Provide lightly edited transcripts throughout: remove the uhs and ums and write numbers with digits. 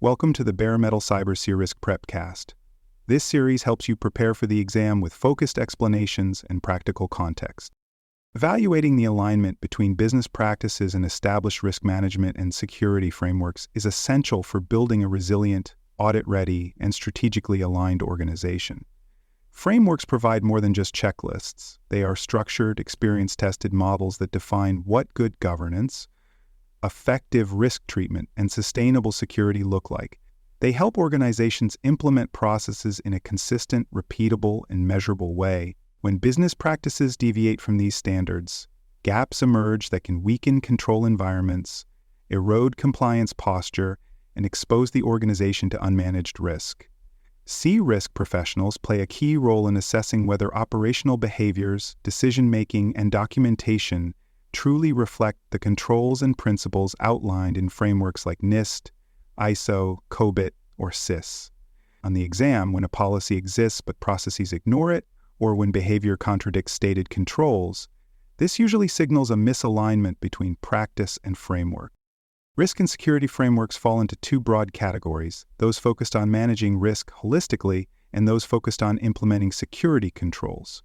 Welcome to the Bare Metal Cyber C-Risk Prepcast. This series helps you prepare for the exam with focused explanations and practical context. Evaluating the alignment between business practices and established risk management and security frameworks is essential for building a resilient, audit-ready, and strategically aligned organization. Frameworks provide more than just checklists. They are structured, experience-tested models that define what good governance, effective risk treatment, and sustainable security look like. They help organizations implement processes in a consistent, repeatable, and measurable way. When business practices deviate from these standards, gaps emerge that can weaken control environments, erode compliance posture, and expose the organization to unmanaged risk. C-risk professionals play a key role in assessing whether operational behaviors, decision-making, and documentation truly reflect the controls and principles outlined in frameworks like NIST, ISO, COBIT, or CIS. On the exam, when a policy exists but processes ignore it, or when behavior contradicts stated controls, this usually signals a misalignment between practice and framework. Risk and security frameworks fall into two broad categories: those focused on managing risk holistically and those focused on implementing security controls.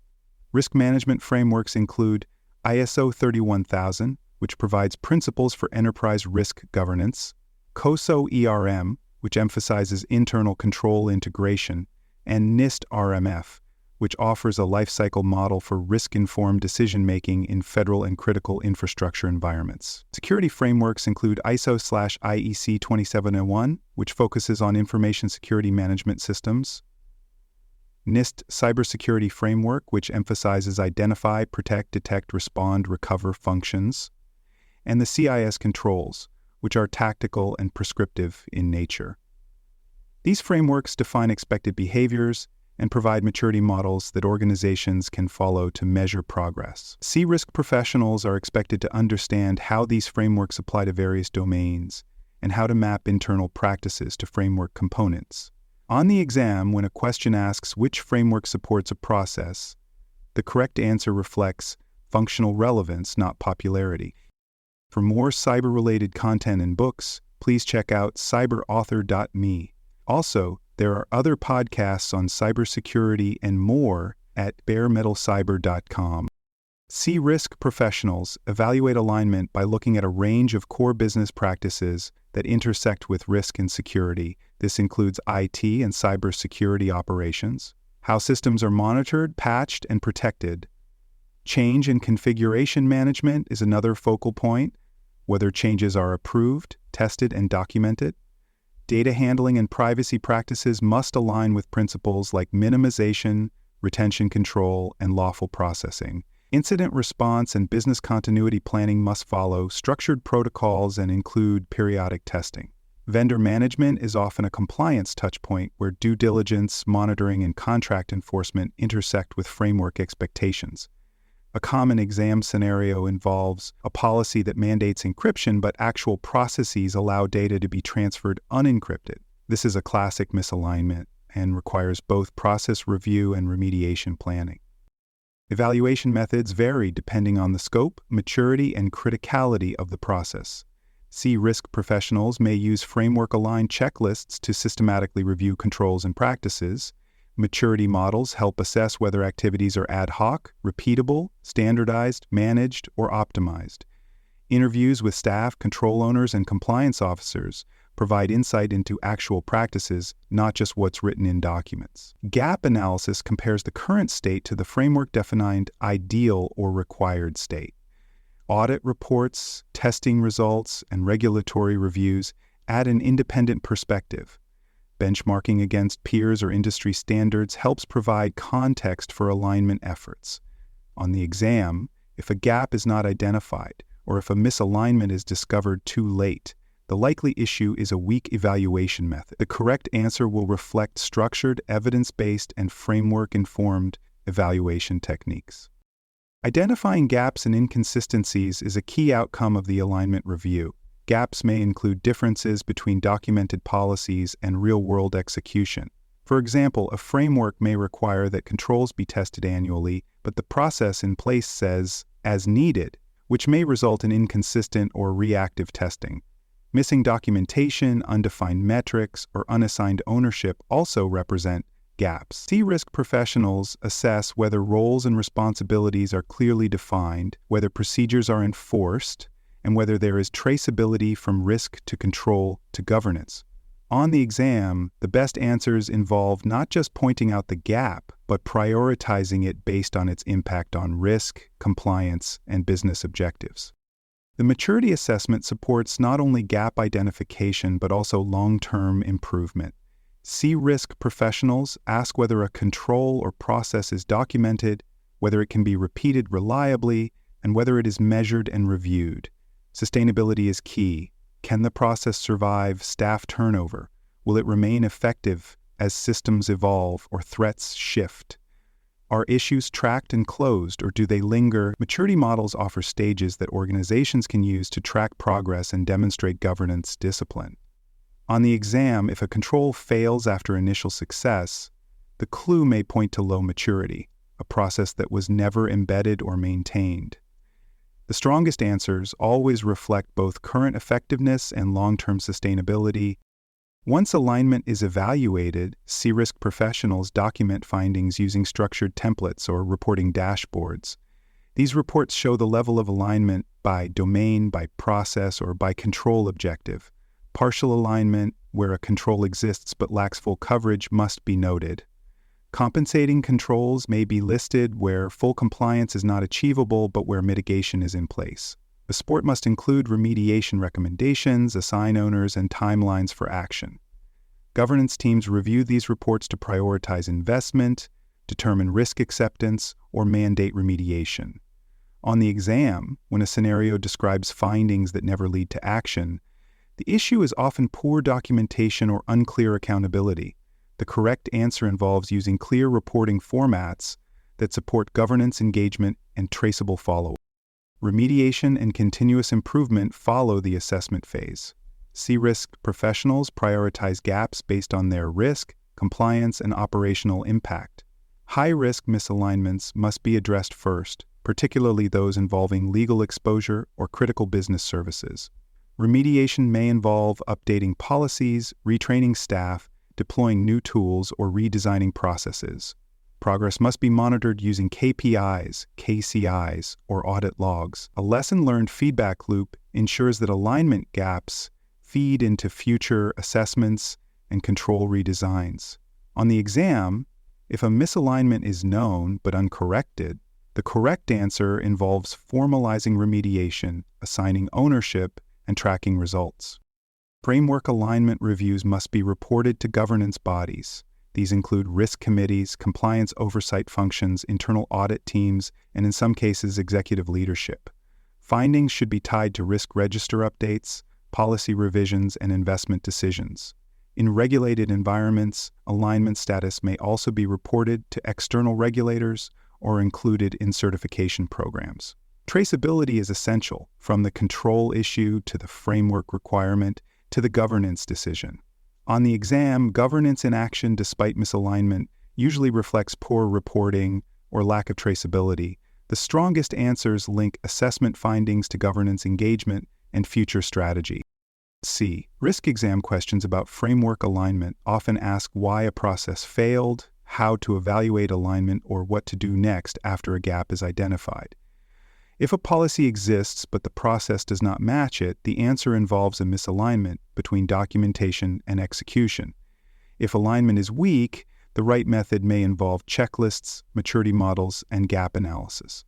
Risk management frameworks include ISO 31000, which provides principles for enterprise risk governance, COSO ERM, which emphasizes internal control integration, and NIST RMF, which offers a lifecycle model for risk-informed decision-making in federal and critical infrastructure environments. Security frameworks include ISO/IEC 2701, which focuses on information security management systems, NIST Cybersecurity Framework, which emphasizes identify, protect, detect, respond, recover functions, and the CIS controls, which are tactical and prescriptive in nature. These frameworks define expected behaviors and provide maturity models that organizations can follow to measure progress. C-risk professionals are expected to understand how these frameworks apply to various domains and how to map internal practices to framework components. On the exam, when a question asks which framework supports a process, the correct answer reflects functional relevance, not popularity. For more cyber-related content and books, please check out cyberauthor.me. Also, there are other podcasts on cybersecurity and more at baremetalcyber.com. C-risk professionals evaluate alignment by looking at a range of core business practices that intersect with risk and security. This includes IT and cybersecurity operations, how systems are monitored, patched, and protected. Change and configuration management is another focal point, whether changes are approved, tested, and documented. Data handling and privacy practices must align with principles like minimization, retention control, and lawful processing. Incident response and business continuity planning must follow structured protocols and include periodic testing. Vendor management is often a compliance touchpoint where due diligence, monitoring, and contract enforcement intersect with framework expectations. A common exam scenario involves a policy that mandates encryption, but actual processes allow data to be transferred unencrypted. This is a classic misalignment and requires both process review and remediation planning. Evaluation methods vary depending on the scope, maturity, and criticality of the process. C-risk professionals may use framework-aligned checklists to systematically review controls and practices. Maturity models help assess whether activities are ad hoc, repeatable, standardized, managed, or optimized. Interviews with staff, control owners, and compliance officers provide insight into actual practices, not just what's written in documents. Gap analysis compares the current state to the framework-defined ideal or required state. Audit reports, testing results, and regulatory reviews add an independent perspective. Benchmarking against peers or industry standards helps provide context for alignment efforts. On the exam, if a gap is not identified or if a misalignment is discovered too late, the likely issue is a weak evaluation method. The correct answer will reflect structured, evidence-based, and framework-informed evaluation techniques. Identifying gaps and inconsistencies is a key outcome of the alignment review. Gaps may include differences between documented policies and real-world execution. For example, a framework may require that controls be tested annually, but the process in place says, as needed, which may result in inconsistent or reactive testing. Missing documentation, undefined metrics, or unassigned ownership also represent gaps. C-risk professionals assess whether roles and responsibilities are clearly defined, whether procedures are enforced, and whether there is traceability from risk to control to governance. On the exam, the best answers involve not just pointing out the gap, but prioritizing it based on its impact on risk, compliance, and business objectives. The maturity assessment supports not only gap identification but also long-term improvement. C-risk professionals ask whether a control or process is documented, whether it can be repeated reliably, and whether it is measured and reviewed. Sustainability is key. Can the process survive staff turnover? Will it remain effective as systems evolve or threats shift? Are issues tracked and closed, or do they linger? Maturity models offer stages that organizations can use to track progress and demonstrate governance discipline. On the exam, if a control fails after initial success, the clue may point to low maturity, a process that was never embedded or maintained. The strongest answers always reflect both current effectiveness and long-term sustainability. Once alignment is evaluated, C-risk professionals document findings using structured templates or reporting dashboards. These reports show the level of alignment by domain, by process, or by control objective. Partial alignment, where a control exists but lacks full coverage, must be noted. Compensating controls may be listed where full compliance is not achievable but where mitigation is in place. The support must include remediation recommendations, assign owners, and timelines for action. Governance teams review these reports to prioritize investment, determine risk acceptance, or mandate remediation. On the exam, when a scenario describes findings that never lead to action, the issue is often poor documentation or unclear accountability. The correct answer involves using clear reporting formats that support governance engagement and traceable follow-up. Remediation and continuous improvement follow the assessment phase. C-risk professionals prioritize gaps based on their risk, compliance, and operational impact. High-risk misalignments must be addressed first, particularly those involving legal exposure or critical business services. Remediation may involve updating policies, retraining staff, deploying new tools, or redesigning processes. Progress must be monitored using KPIs, KCIs, or audit logs. A lesson-learned feedback loop ensures that alignment gaps feed into future assessments and control redesigns. On the exam, if a misalignment is known but uncorrected, the correct answer involves formalizing remediation, assigning ownership, and tracking results. Framework alignment reviews must be reported to governance bodies. These include risk committees, compliance oversight functions, internal audit teams, and in some cases, executive leadership. Findings should be tied to risk register updates, policy revisions, and investment decisions. In regulated environments, alignment status may also be reported to external regulators or included in certification programs. Traceability is essential, from the control issue to the framework requirement to the governance decision. On the exam, governance inaction despite misalignment usually reflects poor reporting or lack of traceability. The strongest answers link assessment findings to governance engagement and future strategy. C. Risk exam questions about framework alignment often ask why a process failed, how to evaluate alignment, or what to do next after a gap is identified. If a policy exists but the process does not match it, the answer involves a misalignment between documentation and execution. If alignment is weak, the right method may involve checklists, maturity models, and gap analysis.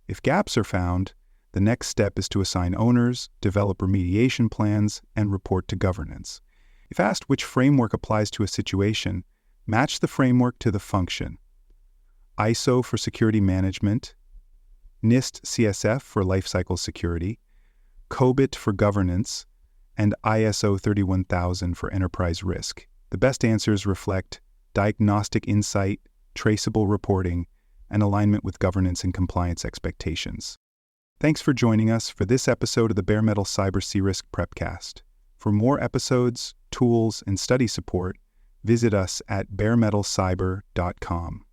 If gaps are found, the next step is to assign owners, develop remediation plans, and report to governance. If asked which framework applies to a situation, match the framework to the function. ISO for security management, NIST CSF for lifecycle security, COBIT for governance, and ISO 31000 for enterprise risk. The best answers reflect diagnostic insight, traceable reporting, and alignment with governance and compliance expectations. Thanks for joining us for this episode of the Bare Metal Cyber C-Risk Prepcast. For more episodes, tools, and study support, visit us at baremetalcyber.com.